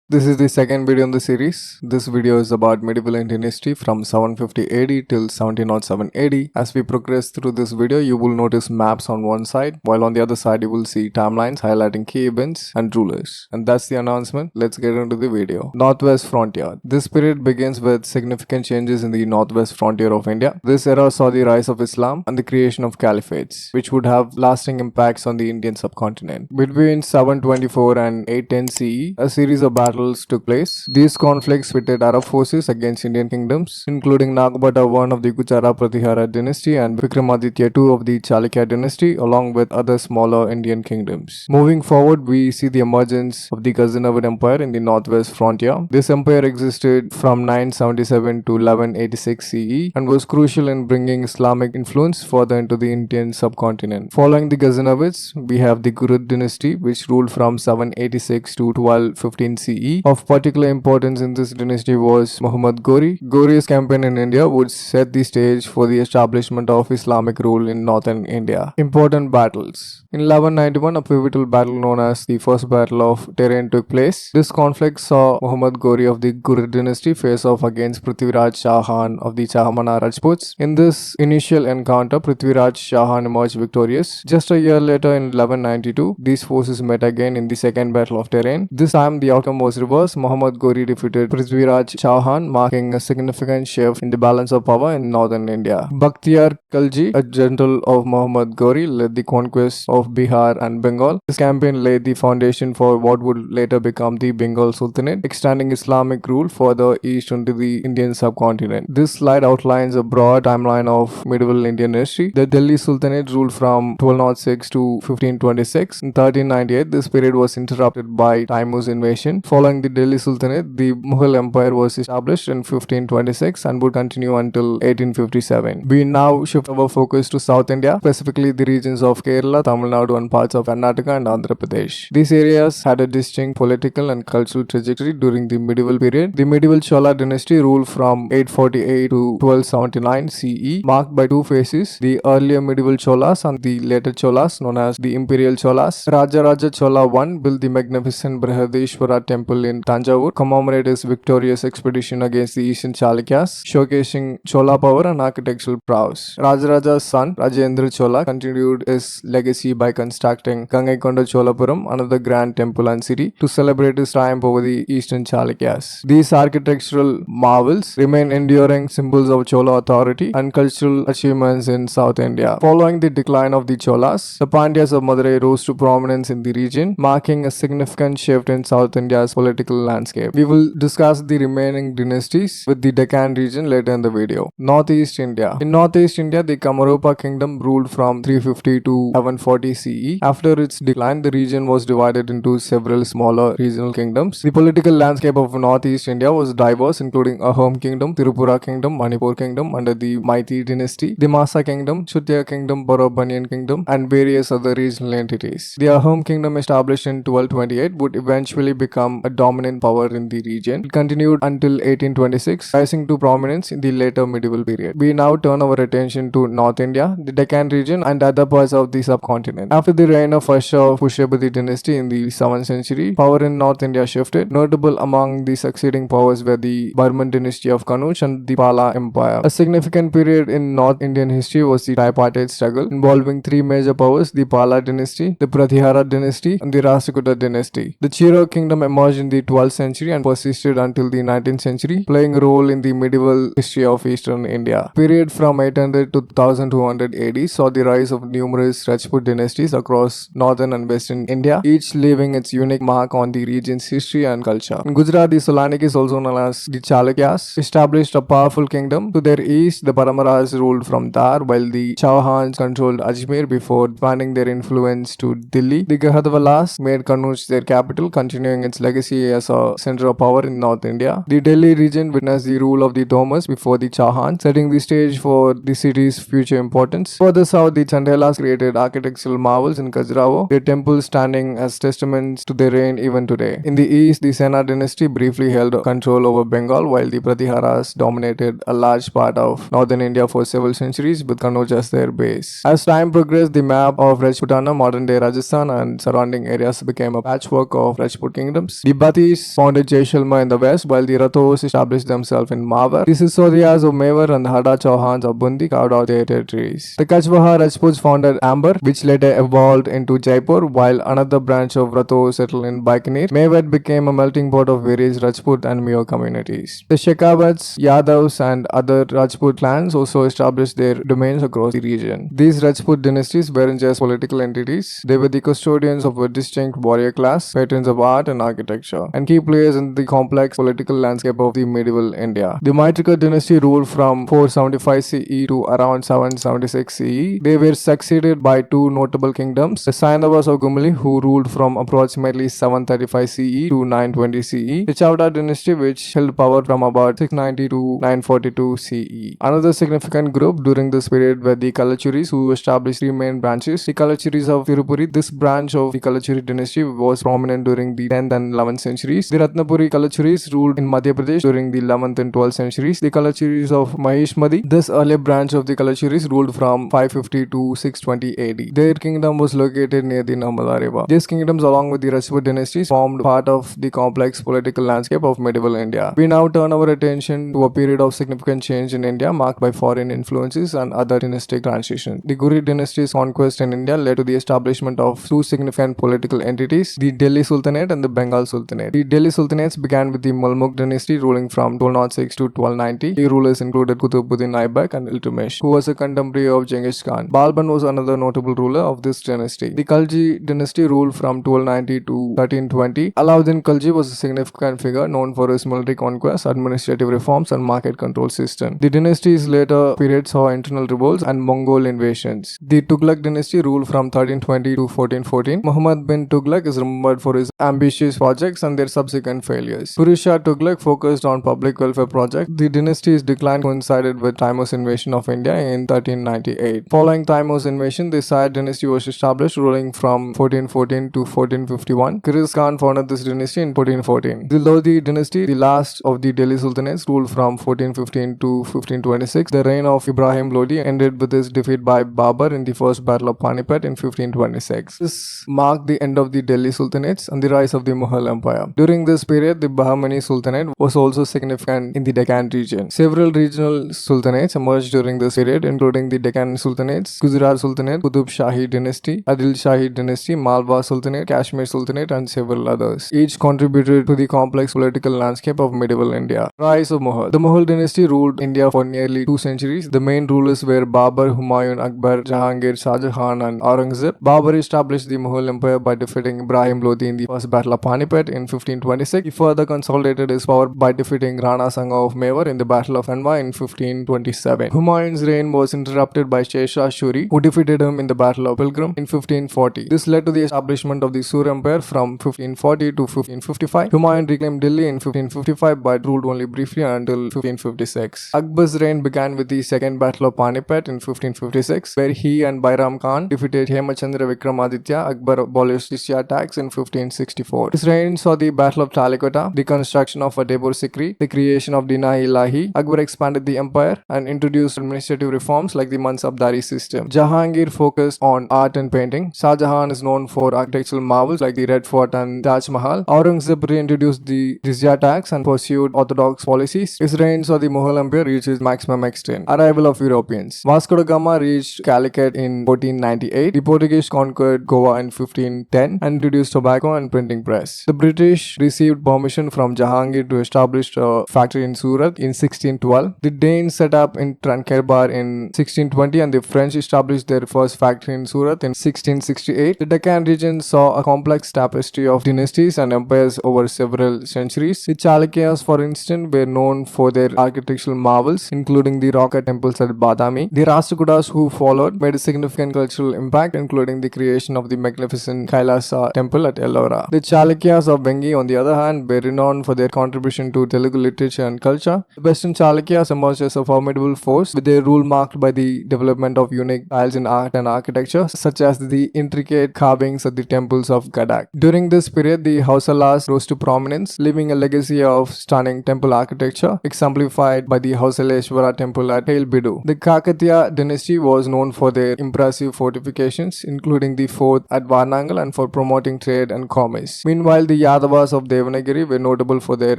This is the second video in the series. This video is about medieval Indian history from 750 AD till 1707 AD. As we progress through this video, you will notice maps on one side, while on the other side you will see timelines highlighting key events and rulers. And that's the announcement. Let's get into the video. Northwest Frontier. This period begins with significant changes in the northwest frontier of India. This era saw the rise of Islam and the creation of caliphates, which would have lasting impacts on the Indian subcontinent. Between 724 and 810 CE, a series of battles took place. These conflicts pitted Arab forces against Indian kingdoms, including Nagabhata I of the Gujara Pratihara dynasty and Vikramaditya II of the Chalukya dynasty, along with other smaller Indian kingdoms. Moving forward, we see the emergence of the Ghaznavid Empire in the northwest frontier. This empire existed from 977 to 1186 CE and was crucial in bringing Islamic influence further into the Indian subcontinent. Following the Ghaznavids, we have the Ghurid dynasty, which ruled from 786 to 1215 CE. Of particular importance in this dynasty was Muhammad Ghori. Ghori's campaign in India would set the stage for the establishment of Islamic rule in northern India. Important battles. In 1191, a pivotal battle known as the First Battle of Terrain took place. This conflict saw Muhammad Ghori of the Ghurid dynasty face off against Prithviraj Chauhan of the Chahamana Rajputs. In this initial encounter, Prithviraj Chauhan emerged victorious. Just a year later, in 1192, these forces met again in the Second Battle of Terrain. This time, the outcome was reversed. Muhammad Ghori defeated Prithviraj Chauhan, marking a significant shift in the balance of power in northern India. Bakhtiyar Khalji, a general of Muhammad Ghori, led the conquest of Bihar and Bengal. This campaign laid the foundation for what would later become the Bengal Sultanate, extending Islamic rule further east into the Indian subcontinent. This slide outlines a broad timeline of medieval Indian history. The Delhi Sultanate ruled from 1206 to 1526. In 1398, this period was interrupted by Timur's invasion. Following the Delhi Sultanate, the Mughal Empire was established in 1526 and would continue until 1857. We now shift our focus to South India, specifically the regions of Kerala, Tamil Nadu and parts of Karnataka and Andhra Pradesh. These areas had a distinct political and cultural trajectory during the medieval period. The medieval Chola dynasty ruled from 848 to 1279 CE, marked by two phases, the earlier medieval Cholas and the later Cholas known as the Imperial Cholas. Rajaraja Chola I built the magnificent Brihadeshwara temple in Tanjavur, commemorate his victorious expedition against the Eastern Chalukyas, showcasing Chola power and architectural prowess. Rajaraja's son, Rajendra Chola, continued his legacy by constructing Gangaikonda Cholapuram, another grand temple and city, to celebrate his triumph over the Eastern Chalukyas. These architectural marvels remain enduring symbols of Chola authority and cultural achievements in South India. Following the decline of the Cholas, the Pandyas of Madurai rose to prominence in the region, marking a significant shift in South India's political landscape. We will discuss the remaining dynasties with the Deccan region later in the video. Northeast India. In Northeast India, the Kamaropa kingdom ruled from 350 to 740 CE. After its decline, the region was divided into several smaller regional kingdoms. The political landscape of Northeast India was diverse, including Ahom kingdom, Tirupura kingdom, Manipur kingdom under the Maiti dynasty, the Masa kingdom, Shutya kingdom, Borobanian kingdom, and various other regional entities. The Ahom kingdom, established in 1228, would eventually become a dominant power in the region. It continued until 1826, rising to prominence in the later medieval period. We now turn our attention to North India, the Deccan region, and other parts of the subcontinent. After the reign of Harsha of Pushyabadi dynasty in the 7th century, power in North India shifted. Notable among the succeeding powers were the Burman dynasty of Kanuj and the Pala Empire. A significant period in North Indian history was the tripartite struggle, involving three major powers: the Pala dynasty, the Pratihara dynasty, and the Rashtrakuta dynasty. The Chiro kingdom emerged in the 12th century and persisted until the 19th century, playing a role in the medieval history of eastern India. The period from 800 to 1200 AD saw the rise of numerous Rajput dynasties across northern and western India, each leaving its unique mark on the region's history and culture. In Gujarat, the Sultanates, also known as the Chalukyas, established a powerful kingdom. To their east, the Paramaras ruled from Dar, while the Chauhans controlled Ajmer before expanding their influence to Delhi. The Gahadwalas made Kanuj their capital, continuing its legacy as a center of power in North India. The Delhi region witnessed the rule of the Thomas before the Chauhans, setting the stage for the city's future importance. Further south, the Chandelas created architectural marvels in Khajuraho, their temples standing as testaments to their reign even today. In the east, the Sena dynasty briefly held control over Bengal, while the Pratiharas dominated a large part of northern India for several centuries, with Kanuj as their base. As time progressed, the map of Rajputana, modern-day Rajasthan, and surrounding areas became a patchwork of Rajput kingdoms. The Batis founded Jaisalmer in the west, while the Rathos established themselves in Mawar. The Sisodias of Mewar and the Hada Chauhans of Bundi carved out their territories. The Kachwaha Rajputs founded Amber, which later evolved into Jaipur, while another branch of Rathos settled in Bikaner. Mewar became a melting pot of various Rajput and Meo communities. The Shekhawats, Yadavs, and other Rajput clans also established their domains across the region. These Rajput dynasties weren't just political entities, they were the custodians of a distinct warrior class, patrons of art and architecture, and key players in the complex political landscape of the medieval India. The Maitrika dynasty ruled from 475 CE to around 776 CE. They were succeeded by two notable kingdoms, the Saindhavas of Gumili, who ruled from approximately 735 CE to 920 CE, the Chavda dynasty, which held power from about 690 to 942 CE. Another significant group during this period were the Kalachuris, who established three main branches. The Kalachuris of Tirupuri. This branch of the Kalachuri dynasty was prominent during the 10th and 11th centuries. The Ratnapuri Kalachuris ruled in Madhya Pradesh during the 11th and 12th centuries. The Kalachuris of Maheshmadi. This early branch of the Kalachuris ruled from 550 to 620 AD. Their kingdom was located near the Narmada River. These kingdoms, along with the Rajput dynasties, formed part of the complex political landscape of medieval India. We now turn our attention to a period of significant change in India marked by foreign influences and other dynastic transitions. The Ghuri dynasty's conquest in India led to the establishment of two significant political entities, the Delhi Sultanate and the Bengal Sultanate. The Delhi Sultanates began with the Mulmuk dynasty ruling from 1206 to 1290. The rulers included Qutbuddin Aibak and Iltutmish, who was a contemporary of Genghis Khan. Balban was another notable ruler of this dynasty. The Khalji dynasty ruled from 1290 to 1320. Alauddin Khalji was a significant figure known for his military conquests, administrative reforms, and market control system. The dynasty's later period saw internal revolts and Mongol invasions. The Tughlaq dynasty ruled from 1320 to 1414. Muhammad bin Tughlaq is remembered for his ambitious projects and their subsequent failures. Firuz Shah Tughlaq focused on public welfare projects. The dynasty's decline coincided with Timur's invasion of India in 1398. Following Timur's invasion, the Sayyid dynasty was established, ruling from 1414 to 1451. Khiris Khan founded this dynasty in 1414. The Lodi dynasty, the last of the Delhi Sultanates, ruled from 1415 to 1526. The reign of Ibrahim Lodi ended with his defeat by Babur in the First Battle of Panipat in 1526. This marked the end of the Delhi Sultanates and the rise of the Mughal Empire. During this period, the Bahmani Sultanate was also significant in the Deccan region. Several regional sultanates emerged during this period, including the Deccan Sultanates, Gujarat Sultanate, Qutub Shahi dynasty, Adil Shahi dynasty, Malwa Sultanate, Kashmir Sultanate, and several others. Each contributed to the complex political landscape of medieval India. Rise of Mughal. The Mughal dynasty ruled India for nearly 2 centuries. The main rulers were Babur, Humayun, Akbar, Jahangir, Shah Jahan, and Aurangzeb. Babur established the Mughal Empire by defeating Ibrahim Lodi in the First Battle of Panipat in 1526. He further consolidated his power by defeating Rana Sangha of Mewar in the Battle of Kanwa in 1527. Humayun's reign was interrupted by Shah Shuri, who defeated him in the Battle of Pilgrim in 1540. This led to the establishment of the Sur Empire from 1540 to 1555. Humayun reclaimed Delhi in 1555 but ruled only briefly until 1556. Akbar's reign began with the Second Battle of Panipat in 1556, where he and Bairam Khan defeated Hemachandra Vikramaditya. Akbar abolished jizya tax in 1564. His reign saw the Battle of Talikota, the construction of Fatehpur Sikri, the creation of Dina-e-Ilahi. Akbar expanded the empire and introduced administrative reforms like the Mansabdari system. Jahangir focused on art and painting. Shah Jahan is known for architectural marvels like the Red Fort and Taj Mahal. Aurangzeb reintroduced the jizya tax and pursued orthodox policies. His reign saw the Mughal Empire reach its maximum extent. Arrival of Europeans. Vasco da Gama reached Calicut in 1498. The Portuguese conquered Goa in 1510 and introduced tobacco and printing press. The British received permission from Jahangir to establish a factory in Surat in 1612. The Danes set up in Tranquebar in 1620 and the French established their first factory in Surat in 1668. The Deccan region saw a complex tapestry of dynasties and empires over several centuries. The Chalukyas, for instance, were known for their architectural marvels, including the Roca temples at Badami. The Rashtrakutas, who followed, made a significant cultural impact, including the creation of the magnificent Kailasa temple at Ellora. The Chalukyas of Bengi, on the other hand, were renowned for their contribution to Telugu literature and culture. The Western Chalukyas emerged as a formidable force, with their rule marked by the development of unique styles in art and architecture, such as the intricate carvings at the temples of Gadak. During this period, the Hausalas rose to prominence, leaving a legacy of stunning temple architecture, exemplified by the Hausaleshwara temple at Hailbidu. The Kakatiya dynasty was known for their impressive fortifications, including the fort at Varnangal, and for promoting trade and commerce. Meanwhile, the Yadavas of Devanagari were notable for their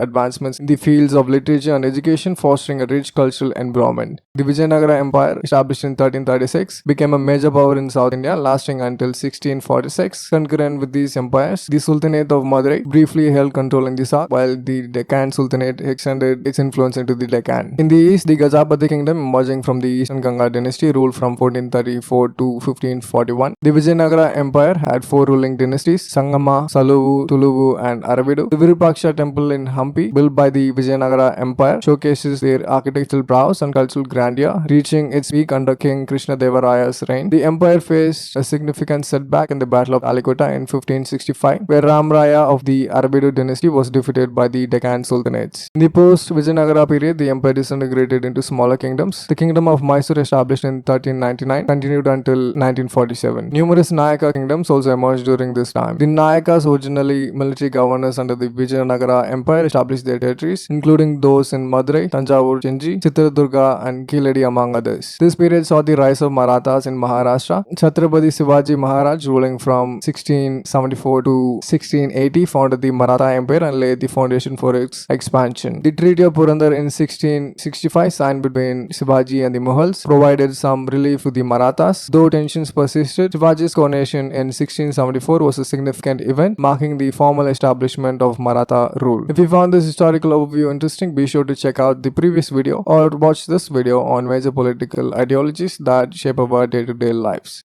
advancements in the fields of literature and education, fostering a rich cultural environment. The Vijayanagara Empire, established in 1336, became a major power in South India, lasting until 1646. Concurrent with these empires, the Sultanate of Madurai briefly held control in the south, while the Deccan Sultanate extended its influence into the Deccan. In the east, the Gajapati kingdom, emerging from the Eastern Ganga dynasty, ruled from 1434 to 1541. The Vijayanagara Empire had four ruling dynasties: Sangama, Saluvu, Tuluvu, and Aravidu. The Virupaksha temple in Hampi, built by the Vijayanagara Empire, showcases their architectural prowess and cultural grandeur, reaching its peak under King Krishnadevaraya's reign. The empire faced a significant setback in the Battle of Alikota in 1565, where Ramraya of the Arabidu dynasty was defeated by the Deccan Sultanates. In the post-Vijayanagara period, the empire disintegrated into smaller kingdoms. The kingdom of Mysore, established in 1399, continued until 1947. Numerous Nayaka kingdoms also emerged during this time. The Nayakas, originally military governors under the Vijayanagara Empire, established their territories, including those in Madurai, Tanjavur, Chinji, Chitradurga, and Kiledi, among others. This period saw the rise of Marathas in Maharashtra. Chhatrapati Shivaji Maharaj, ruling from 1674 to 1680, founded the Maratha Empire and laid the foundation for its expansion. The Treaty of Purandar in 1665, signed between Shivaji and the Mughals, provided some relief to the Marathas. Though tensions persisted, Shivaji's coronation in 1674 was a significant event, marking the formal establishment of Maratha rule. If you found this historical overview interesting, be sure to check out the previous video or watch this video on major political ideologies that shape our day-to-day lives.